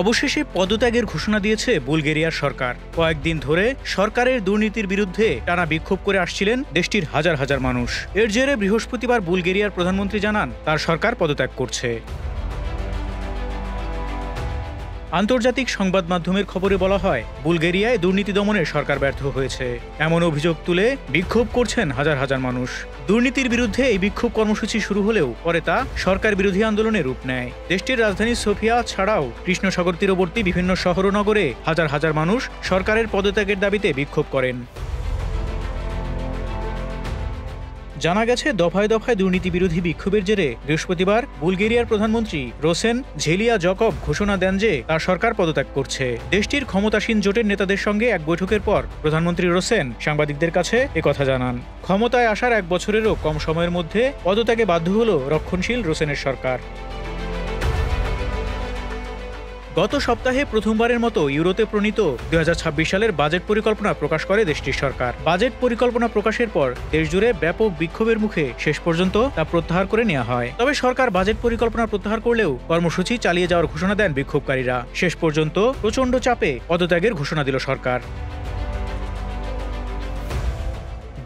অবশেষে পদত্যাগের ঘোষণা দিয়েছে বুলগেরিয়ার সরকার। কয়েকদিন ধরে সরকারের দুর্নীতির বিরুদ্ধে টানা বিক্ষোভ করে আসছিলেন দেশটির হাজার হাজার মানুষ। এর জেরে বৃহস্পতিবার বুলগেরিয়ার প্রধানমন্ত্রী জানান তার সরকার পদত্যাগ করছে। আন্তর্জাতিক সংবাদ মাধ্যমের খবরে বলা হয়, বুলগেরিয়ায় দুর্নীতি দমনে সরকার ব্যর্থ হয়েছে এমন অভিযোগ তুলে বিক্ষোভ করছেন হাজার হাজার মানুষ। দুর্নীতির বিরুদ্ধে এই বিক্ষোভ কর্মসূচি শুরু হলেও পরে তা সরকার বিরোধী আন্দোলনে রূপ নেয়। দেশটির রাজধানী সোফিয়া ছাড়াও কৃষ্ণসাগর তীরবর্তী বিভিন্ন শহর ও নগরে হাজার হাজার মানুষ সরকারের পদত্যাগের দাবিতে বিক্ষোভ করেন। জানা গেছে, দফায় দফায় দুর্নীতি বিরোধী বিক্ষোভের জেরে বৃহস্পতিবার বুলগেরিয়ার প্রধানমন্ত্রী রোসেন ঝেলিয়াজকভ ঘোষণা দেন যে তার সরকার পদত্যাগ করছে। দেশটির ক্ষমতাসীন জোটের নেতাদের সঙ্গে এক বৈঠকের পর প্রধানমন্ত্রী রোসেন সাংবাদিকদের কাছে একথা জানান। ক্ষমতায় আসার এক বছরেরও কম সময়ের মধ্যে পদত্যাগে বাধ্য হল রক্ষণশীল রোসেনের সরকার। গত সপ্তাহে প্রথমবারের মতো ইউরোতে প্রণীত 2026 সালের বাজেট পরিকল্পনা প্রকাশ করে দেশটির সরকার। বাজেট পরিকল্পনা প্রকাশের পর দেশজুড়ে ব্যাপক বিক্ষোভের মুখে শেষ পর্যন্ত তা প্রত্যাহার করে নেওয়া হয়। তবে সরকার বাজেট পরিকল্পনা প্রত্যাহার করলেও কর্মসূচি চালিয়ে যাওয়ার ঘোষণা দেন বিক্ষোভকারীরা। শেষ পর্যন্ত প্রচণ্ড চাপে পদত্যাগের ঘোষণা দিল সরকার।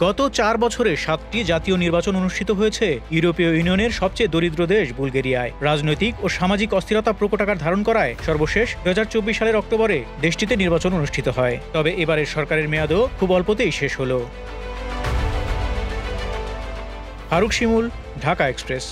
গত 4 বছরে 7টি জাতীয় নির্বাচন অনুষ্ঠিত হয়েছে ইউরোপীয় ইউনিয়নের সবচেয়ে দরিদ্র দেশ বুলগেরিয়ায়। রাজনৈতিক ও সামাজিক অস্থিরতা প্রকট আকার ধারণ করায় সর্বশেষ 2024 সালের অক্টোবরে দেশটিতে নির্বাচন অনুষ্ঠিত হয়। তবে এবারের সরকারের মেয়াদও খুব অল্পতেই শেষ হলো। ফারুক শিমুল, ঢাকা এক্সপ্রেস।